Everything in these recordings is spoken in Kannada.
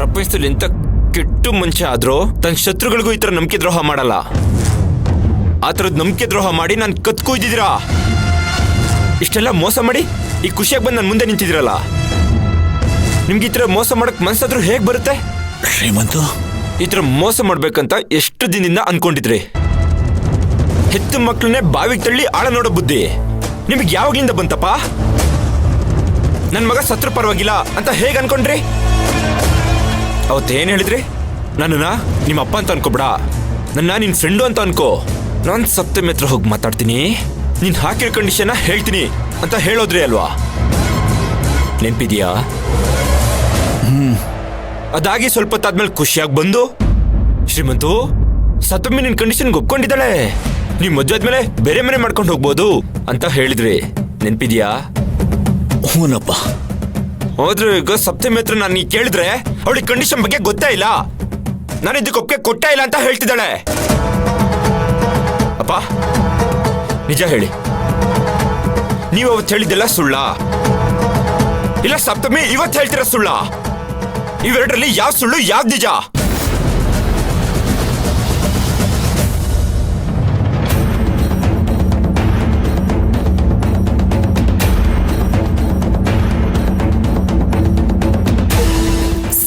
ಪ್ರಪಂಚದಲ್ಲಿ ಎಂತ ಕೆಟ್ಟ ಮನುಷ್ಯ ಆದ್ರೂ ತನ್ನ ಶತ್ರುಗಳಿಗೂ ಈ ತರ ನಂಬಿಕೆ ದ್ರೋಹ ಮಾಡಲ್ಲ. ಆ ಥರದ್ ನಂಬಿಕೆ ದ್ರೋಹ ಮಾಡಿ ನಾನು ಕತ್ಕೊಯ್ದಿದ್ದೀರಾ. ಇಷ್ಟೆಲ್ಲ ಮೋಸ ಮಾಡಿ ಈ ಖುಷಿಯಾಗಿ ಬಂದು ನನ್ನ ಮುಂದೆ ನಿಂತಿದ್ದೀರಲ್ಲ, ನಿಮ್ಗೆ ಈ ಥರ ಮೋಸ ಮಾಡಕ್ ಮನ್ಸಾದ್ರೂ ಹೇಗೆ ಬರುತ್ತೆ? ಶ್ರೀಮಂತ, ಈ ಥರ ಮೋಸ ಮಾಡ್ಬೇಕಂತ ಎಷ್ಟು ದಿನದಿಂದ ಅನ್ಕೊಂಡಿದ್ರಿ? ಹೆತ್ತು ಮಕ್ಕಳನ್ನೇ ಬಾವಿಗೆ ತಳ್ಳಿ ಆಳ ನೋಡೋ ಬುದ್ಧಿ ನಿಮಗೆ ಯಾವಾಗ್ಲಿಂದ ಬಂತಪ್ಪ? ನನ್ನ ಮಗ ಸತ್ರು ಪರವಾಗಿಲ್ಲ ಅಂತ ಹೇಗೆ ಅನ್ಕೊಂಡ್ರಿ? ಅವತ್ತೇನು ಹೇಳಿದ್ರಿ? ನನ್ನನ್ನ ನಿಮ್ಮ ಅಪ್ಪ ಅಂತ ಅನ್ಕೋಬೇಡ, ನನ್ನ ನಿನ್ನ ಫ್ರೆಂಡು ಅಂತ ಅನ್ಕೋ. ನಾನು ಸಪ್ತಮಿ ಹತ್ರ ಹೋಗಿ ಮಾತಾಡ್ತೀನಿ, ನೀನು ಹಾಕಿರೋ ಕಂಡೀಷನ್ನ ಹೇಳ್ತೀನಿ ಅಂತ ಹೇಳೋದ್ರಿ ಅಲ್ವಾ? ನೆನ್ಪಿದ್ಯಾ? ಅದಾಗಿ ಸ್ವಲ್ಪ ಹೊತ್ತಾದ್ಮೇಲೆ ಖುಷಿಯಾಗಿ ಬಂದು, ಶ್ರೀಮಂತು ಸಪ್ತಮಿ ನಿನ್ನ ಕಂಡೀಷನ್ಗೆ ಒಪ್ಕೊಂಡಿದ್ದಾಳೆ, ನೀವು ಮದುವೆ ಆದ್ಮೇಲೆ ಬೇರೆ ಮನೆ ಮಾಡ್ಕೊಂಡು ಹೋಗ್ಬೋದು ಅಂತ ಹೇಳಿದ್ರಿ. ನೆನ್ಪಿದ್ಯಾ? ಹೂನಪ್ಪ. ಹೋದ್ರೆ ಈಗ ಸಪ್ತಮಿ ಹತ್ರ ನಾನು ಕೇಳಿದ್ರೆ ಅವಳಿಗೆ ಕಂಡೀಷನ್ ಬಗ್ಗೆ ಗೊತ್ತೇ ಇಲ್ಲ, ನಾನು ಇದಕ್ಕೆ ಒಪ್ಪಿಗೆ ಕೊಟ್ಟೇ ಇಲ್ಲ ಅಂತ ಹೇಳ್ತಿದ್ದಾಳೆ. ಅಪ್ಪ ನಿಜ ಹೇಳಿ, ನೀವು ಅವತ್ತು ಹೇಳಿದ್ದೆಲ್ಲ ಸುಳ್ಳ ಇಲ್ಲ ಸಪ್ತಮಿ ಇವತ್ತು ಹೇಳ್ತಿರೋ ಸುಳ್ಳ? ಇವೆರಡರಲ್ಲಿ ಯಾವ ಸುಳ್ಳು ಯಾವ್ದು ನಿಜ?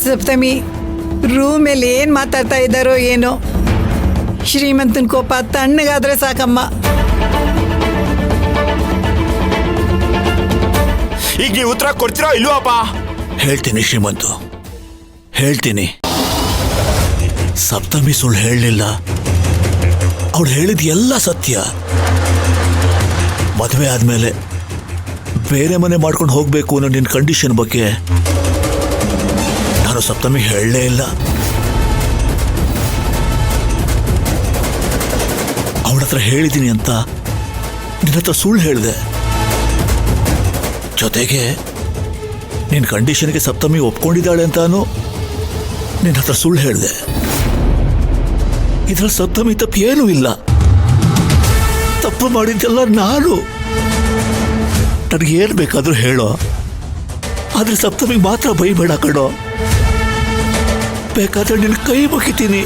ಸಪ್ತಮಿ ರೂಮಲ್ಲಿ ಏನು ಮಾತಾಡ್ತಾ ಇದ್ದಾರೋ ಏನೋ. ಶ್ರೀಮಂತನ ಕೋಪ ತಣ್ಣಗಾದ್ರೆ ಸಾಕಮ್ಮ. ಈಗ ನೀವು ಉತ್ತರ ಕೊಡ್ತೀರೋ ಇಲ್ವಾ ಅಪ್ಪ? ಹೇಳ್ತೀನಿ ಶ್ರೀಮಂತು, ಹೇಳ್ತೀನಿ. ಸಪ್ತಮಿ ಸುಳ್ಳು ಹೇಳಲಿಲ್ಲ, ಅವಳು ಹೇಳಿದ ಎಲ್ಲ ಸತ್ಯ. ಮದುವೆ ಆದ್ಮೇಲೆ ಬೇರೆ ಮನೆ ಮಾಡ್ಕೊಂಡು ಹೋಗ್ಬೇಕು ಅನ್ನೋ ನಿನ್ನ ಕಂಡೀಷನ್ ಬಗ್ಗೆ ನಾನು ಸಪ್ತಮಿ ಹೇಳಲೇ ಇಲ್ಲ. ಅವಳ ಹತ್ರ ಹೇಳಿದ್ದೀನಿ ಅಂತ ನಿನ್ನ ಹತ್ರ ಸುಳ್ಳು ಹೇಳಿದೆ. ಜೊತೆಗೆ ನಿನ್ನ ಕಂಡೀಷನ್ಗೆ ಸಪ್ತಮಿ ಒಪ್ಕೊಂಡಿದ್ದಾಳೆ ಅಂತಾನು ನಿನ್ನ ಹತ್ರ ಸುಳ್ಳು ಹೇಳಿದೆ. ಇದ್ರಲ್ಲಿ ಸಪ್ತಮಿ ತಪ್ಪು ಏನೂ ಇಲ್ಲ. ತಪ್ಪು ಮಾಡಿದ್ದೆಲ್ಲ ನಾನು. ನನಗೇನು ಬೇಕಾದ್ರೂ ಹೇಳೋ, ಆದ್ರೆ ಸಪ್ತಮಿಗೆ ಮಾತ್ರ ಬೈಬೇಡ ಕಣೋ. ಬೇಕಾದ್ರೆ ನಿನ್ನ ಕೈ ಮುಗಿತೀನಿ.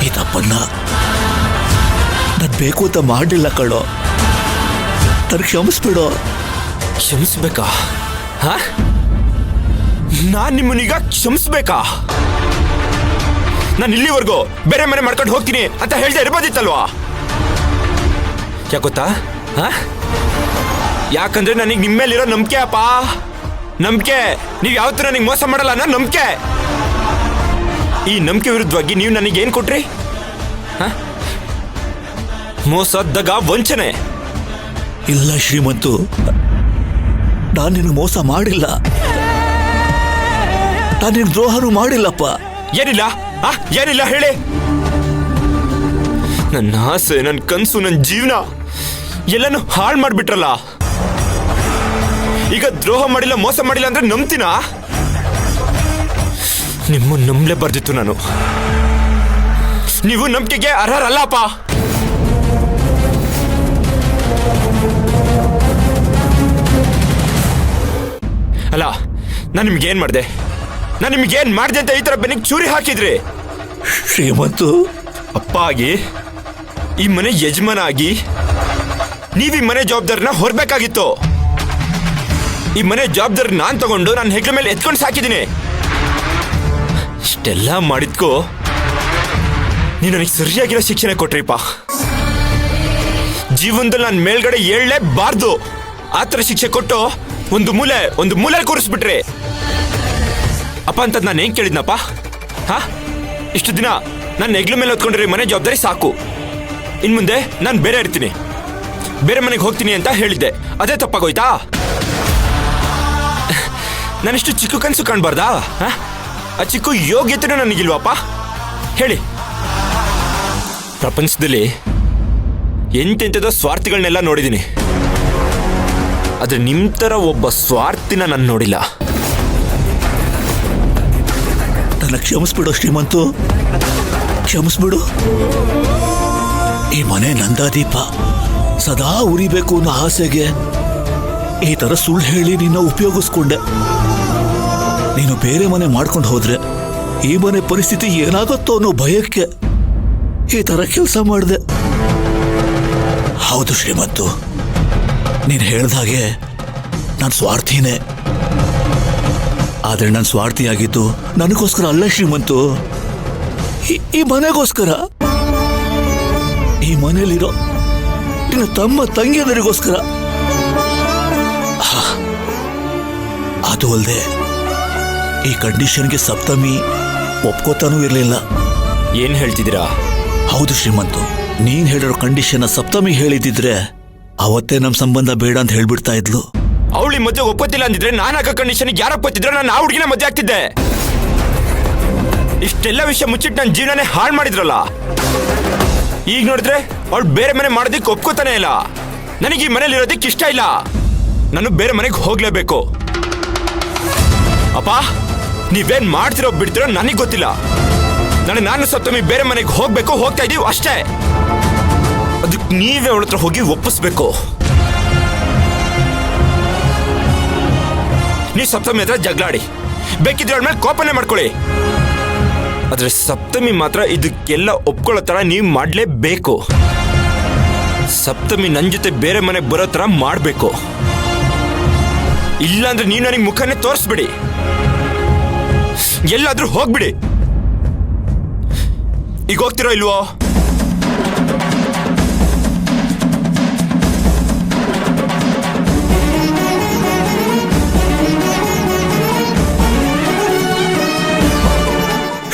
ಈ ತಪ್ಪನ್ನ ನಾನು ಬೇಕು ಅಂತ ಮಾಡಲಿಲ್ಲ ಕಣೋ, ನನಗೆ ಕ್ಷಮಿಸ್ಬಿಡೋ. ಕ್ಷಮಿಸ್ಬೇಕಾ? ಹಾ, ನಾನ್ ನಿಮ್ಮನ್ನೀಗ ಕ್ಷಮಿಸ್ಬೇಕಾ? ನಾನು ಇಲ್ಲಿವರೆಗೂ ಬೇರೆ ಮನೆ ಮಾಡ್ಕೊಂಡು ಹೋಗ್ತೀನಿ ಅಂತ ಹೇಳ್ದೆ ಇರ್ಬೋದಿತ್ತಲ್ವಾ? ಯಾಕೊತ್ತಾ? ಯಾಕಂದ್ರೆ ನನಗೆ ನಿಮ್ಮ ಮೇಲಿರೋ ನಂಬಿಕೆ ಅಪ್ಪ, ನಂಬಿಕೆ. ನೀವು ಯಾವತ್ತೂ ನನಗೆ ಮೋಸ ಮಾಡಲ್ಲ ಅನ್ನೋ ನಂಬಿಕೆ. ಈ ನಂಬಿಕೆ ವಿರುದ್ಧವಾಗಿ ನೀವು ನನಗೆ ಏನು ಕೊಟ್ರಿ? ಮೋಸ, ದಗ, ವಂಚನೆ. ಇಲ್ಲ ಶ್ರೀಮಂತು, ನಾನು ನಿನಗೆ ಮೋಸ ಮಾಡಿಲ್ಲ, ನಾನು ನಿನಗೆ ದ್ರೋಹನೂ ಮಾಡಿಲ್ಲಪ್ಪ. ಏನಿಲ್ಲ? ಏನಿಲ್ಲ ಹೇಳಿ. ನನ್ನ ಆಸೆ, ನನ್ನ ಕನಸು, ನನ್ನ ಜೀವನ ಎಲ್ಲನೂ ಹಾಳು ಮಾಡಿಬಿಟ್ರಲ್ಲ. ಈಗ ದ್ರೋಹ ಮಾಡಿಲ್ಲ, ಮೋಸ ಮಾಡಿಲ್ಲ ಅಂದ್ರೆ ನಂಬ್ತೀನಾ? ನಿಮ್ಮನ್ನು ನಂಬಲೇ ಬರ್ದಿತ್ತು ನಾನು. ನೀವು ನಂಬಿಕೆಗೆ ಅರ್ಹರಲ್ಲಪ್ಪ. ಅಲ್ಲ, ನಾನು ನಿಮ್ಗೇನ್ ಮಾಡಿದೆ? ನಾನು ನಿಮ್ಗೇನ್ ಮಾಡಿದೆ ಅಂತ ಈ ತರ ಬೆನ್ನಿಗೆ ಚೂರಿ ಹಾಕಿದ್ರಿ? ಶ್ರೀಮಂತು, ಅಪ್ಪ ಆಗಿ, ಈ ಮನೆ ಯಜಮಾನ ಆಗಿ ನೀವು ಈ ಮನೆ ಜವಾಬ್ದಾರಿನ ಹೊರಬೇಕಾಗಿತ್ತು. ಈ ಮನೆ ಜವಾಬ್ದಾರಿ ನಾನು ತಗೊಂಡು ನನ್ನ ಹೆಗ್ಲ ಮೇಲೆ ಎತ್ಕೊಂಡು ಸಾಕಿದ್ದೀನಿ. ಇಷ್ಟೆಲ್ಲ ಮಾಡಿದ್ಕೋ ನೀವು ನನಗೆ ಸರಿಯಾಗಿರೋ ಶಿಕ್ಷಣ ಕೊಟ್ರಿಪ್ಪ. ಜೀವನದಲ್ಲಿ ನಾನು ಮೇಲ್ಗಡೆ ಏಳಲೇಬಾರ್ದು ಆ ಥರ ಶಿಕ್ಷೆ ಕೊಟ್ಟು ಒಂದು ಮೂಲೆ ಕೂರಿಸ್ಬಿಟ್ರಿ ಅಪ್ಪ. ಅಂತದ್ ನಾನು ಏನ್ ಕೇಳಿದ್ನಪ್ಪ? ಇಷ್ಟು ದಿನ ನನ್ನ ಹೆಗ್ಲ ಮೇಲೆ ಹೊತ್ಕೊಂಡ್ರಿ ಮನೆ ಜವಾಬ್ದಾರಿ ಸಾಕು, ಇನ್ ಮುಂದೆ ನಾನು ಬೇರೆ ಇರ್ತೀನಿ, ಬೇರೆ ಮನೆಗೆ ಹೋಗ್ತೀನಿ ಅಂತ ಹೇಳಿದ್ದೆ. ಅದೇ ತಪ್ಪಾಗೋಯ್ತಾ? ನಾನಿಷ್ಟು ಚಿಕ್ಕ ಕನಸು ಕಾಣಬಾರ್ದಾ? ಆ ಚಿಕ್ಕ ಯೋಗ್ಯತೆನೂ ನನಗಿಲ್ವಪ್ಪ? ಹೇಳಿ. ಪ್ರಪಂಚದಲ್ಲಿ ಎಂತೆಂಥದೋ ಸ್ವಾರ್ಥಿಗಳನ್ನೆಲ್ಲ ನೋಡಿದ್ದೀನಿ, ಆದ್ರೆ ನಿಮ್ಮ ಥರ ಒಬ್ಬ ಸ್ವಾರ್ಥಿನ ನಾನು ನೋಡಿಲ್ಲ. ನನ್ನ ಕ್ಷಮಿಸ್ಬಿಡು ಶ್ರೀಮಂತು, ಕ್ಷಮಿಸ್ಬಿಡು. ಈ ಮನೆ ನಂದಾದೀಪ ಸದಾ ಉರಿಬೇಕು ಅನ್ನೋ ಆಸೆಗೆ ಈ ಥರ ಸುಳ್ಳು ಹೇಳಿ ನಿನ್ನ ಉಪಯೋಗಿಸ್ಕೊಂಡೆ. ನೀನು ಬೇರೆ ಮನೆ ಮಾಡ್ಕೊಂಡು ಹೋದ್ರೆ ಈ ಮನೆ ಪರಿಸ್ಥಿತಿ ಏನಾಗುತ್ತೋ ಅನ್ನೋ ಭಯಕ್ಕೆ ಈ ತರ ಕೆಲಸ ಮಾಡಿದೆ. ಹೌದು ಶ್ರೀಮಂತು, ನೀನು ಹೇಳ್ದಾಗೆ ನಾನು ಸ್ವಾರ್ಥಿನೇ. ಆದ್ರೆ ನಾನು ಸ್ವಾರ್ಥಿಯಾಗಿದ್ದು ನನಗೋಸ್ಕರ ಅಲ್ಲ ಶ್ರೀಮಂತು, ಈ ಮನೆಗೋಸ್ಕರ, ಈ ಮನೆಯಲ್ಲಿರೋ ನಿನ್ನ ತಮ್ಮ ತಂಗಿಯಂದರಿಗೋಸ್ಕರ. ಅದು ಅಲ್ಲದೆ ಈ ಕಂಡೀಷನ್ಗೆ ಸಪ್ತಮಿ ಒಪ್ಕೋತಾನೂ ಇರಲಿಲ್ಲ. ಏನ್ ಹೇಳ್ತಿದ್ದೀರಾ? ಹೌದು ಶ್ರೀಮಂತು, ನೀನ್ ಹೇಳಿರೋ ಕಂಡೀಷನ್ ಸಪ್ತಮಿ ಹೇಳಿದಿದ್ರೆ ಅವತ್ತೇ ನಮ್ ಸಂಬಂಧ ಬೇಡ ಅಂತ ಹೇಳ್ಬಿಡ್ತಾ ಇದ್ಲು. ಅವಳಿ ಮದುವೆ ಒಪ್ಪತ್ತಿಲ್ಲ ಅಂದಿದ್ರೆ ನಾನು ಆಗ ಕಂಡೀಷನ್ ಯಾರು ಒಪ್ಪತ್ತಿದ್ರೆ ನಾನು ಆ ಹುಡುಗಿನ ಮದುವೆ ಆಗ್ತಿದ್ದೆ. ಇಷ್ಟೆಲ್ಲ ವಿಷಯ ಮುಚ್ಚಿಟ್ಟು ನನ್ನ ಜೀವನನೇ ಹಾಳು ಮಾಡಿದ್ರಲ್ಲ. ಈಗ ನೋಡಿದ್ರೆ ಅವಳು ಬೇರೆ ಮನೆ ಮಾಡೋದಕ್ಕೆ ಒಪ್ಕೋತಾನೆ ಇಲ್ಲ. ನನಗೆ ಈ ಮನೇಲಿ ಇರೋದಕ್ಕೆ ಇಷ್ಟ ಇಲ್ಲ. ನಾನು ಬೇರೆ ಮನೆಗೆ ಹೋಗ್ಲೇಬೇಕು. ಅಪ್ಪ, ನೀವೇನ್ ಮಾಡ್ತಿರೋ ಬಿಡ್ತಿರೋ ನನಗೆ ಗೊತ್ತಿಲ್ಲ. ನಾನು ಸಪ್ತಮಿ ಬೇರೆ ಮನೆಗೆ ಹೋಗ್ತಾ ಇದೀವಿ ಅಷ್ಟೇ. ಅದಕ್ಕೆ ನೀವೇ ಅವಳ ಹತ್ರ ಹೋಗಿ ಒಪ್ಪಿಸ್ಬೇಕು. ನೀ ಸಪ್ತಮಿ ಹತ್ರ ಜಗಳಾಡಿ, ಬೇಕಿದ್ರೆ ಅವಳ ಮೇಲೆ ಕೋಪನೆ ಮಾಡ್ಕೊಳ್ಳಿ. ಆದ್ರೆ ಸಪ್ತಮಿ ಮಾತ್ರ ಇದಕ್ಕೆಲ್ಲ ಒಪ್ಕೊಳ್ಳೋ ತರ ನೀವು ಮಾಡ್ಲೇಬೇಕು. ಸಪ್ತಮಿ ನನ್ನ ಜೊತೆ ಬೇರೆ ಮನೆಗೆ ಬರೋ ತರ ಮಾಡ್ಬೇಕು. ಇಲ್ಲಾಂದ್ರೆ ನೀವು ನನಗೆ ಮುಖನೇ ತೋರಿಸ್ಬಿಡಿ, ಎಲ್ಲಾದ್ರೂ ಹೋಗ್ಬಿಡಿ. ಈಗ ಹೋಗ್ತಿರೋ ಇಲ್ವೋ?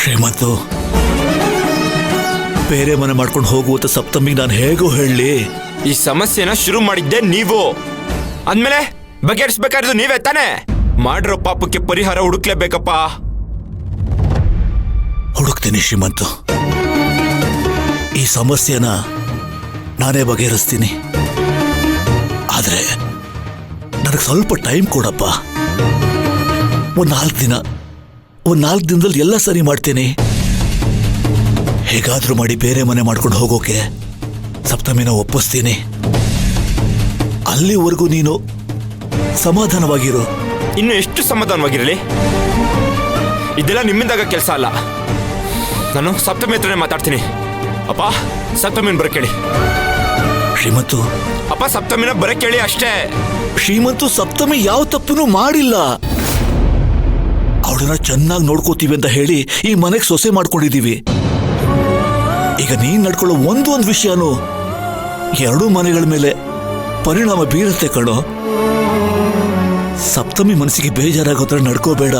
ಶ್ರೀಮಂತು, ಬೇರೆ ಮನೆ ಮಾಡ್ಕೊಂಡು ಹೋಗುವಂತ ಸಪ್ತಮಿಗೆ ನಾನು ಹೇಗೋ ಹೇಳಲಿ? ಈ ಸಮಸ್ಯೆನ ಶುರು ಮಾಡಿದ್ದೆ ನೀವು. ಅಂದ್ಮೇಲೆ ಬಗೆಹರಿಸ್ಬೇಕಾದ್ರೆ ನೀವೇ ತಾನೇ. ಮಾಡಿರೋ ಪಾಪಕ್ಕೆ ಪರಿಹಾರ ಹುಡುಕ್ಲೇಬೇಕಪ್ಪ. ಹುಡುಕ್ತೀನಿ ಶ್ರೀಮಂತು, ಈ ಸಮಸ್ಯೆನ ನಾನೇ ಬಗೆಹರಿಸ್ತೀನಿ. ಆದ್ರೆ ನನಗೆ ಸ್ವಲ್ಪ ಟೈಮ್ ಕೊಡಪ್ಪ. ಒಂದ್ 4 ದಿನದಲ್ಲಿ ಎಲ್ಲ ಸರಿ ಮಾಡ್ತೀನಿ. ಹೇಗಾದ್ರೂ ಮಾಡಿ ಬೇರೆ ಮನೆ ಮಾಡ್ಕೊಂಡು ಹೋಗೋಕೆ ಸಪ್ತಮಿನ ಒಪ್ಪಿಸ್ತೀನಿ. ಅಲ್ಲಿವರೆಗೂ ನೀನು ಸಮಾಧಾನವಾಗಿರು. ಇನ್ನು ಎಷ್ಟು ಸಮಾಧಾನವಾಗಿರಲಿ? ಇದೆಲ್ಲ ನಿಮ್ಮಿಂದಾಗ ಕೆಲಸ ಅಲ್ಲ. ನಾನು ಸಪ್ತಮಿ ಹತ್ರನೇ ಮಾತಾಡ್ತೀನಿ. ಅಪ್ಪ, ಸಪ್ತಮಿನ ಬರ ಕೇಳಿ. ಶ್ರೀಮಂತು, ಅಪ್ಪ, ಸಪ್ತಮಿನ ಬರ ಕೇಳಿ ಅಷ್ಟೇ. ಶ್ರೀಮಂತು, ಸಪ್ತಮಿ ಯಾವ ತಪ್ಪನ್ನು ಮಾಡಿಲ್ಲ. ಅವಳನ್ನ ಚೆನ್ನಾಗಿ ನೋಡ್ಕೋತೀವಿ ಅಂತ ಹೇಳಿ ಈ ಮನೆಗೆ ಸೊಸೆ ಮಾಡ್ಕೊಂಡಿದೀವಿ. ಈಗ ನೀನ್ ನಡ್ಕೊಳ್ಳೋ ಒಂದೊಂದು ವಿಷಯನೂ 2 ಮನೆಗಳ ಮೇಲೆ ಪರಿಣಾಮ ಬೀರುತ್ತೆ ಕಣೋ. ಸಪ್ತಮಿ ಮನಸ್ಸಿಗೆ ಬೇಜಾರಾಗೋ ಥರ ನಡ್ಕೋಬೇಡ.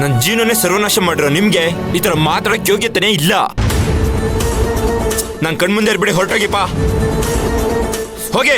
ನನ್ನ ಜೀವನನೇ ಸರ್ವನಾಶ ಮಾಡಿರೋ ನಿಮ್ಗೆ ಈ ತರ ಮಾತಾಡೋಕೆ ಯೋಗ್ಯತೆನೇ ಇಲ್ಲ. ನಾನು ಕಣ್ಮುಂದೆ ಇರ್ಬಿಡಿ, ಹೊರಟೋಗಿಪ್ಪ, ಹೋಗಿ.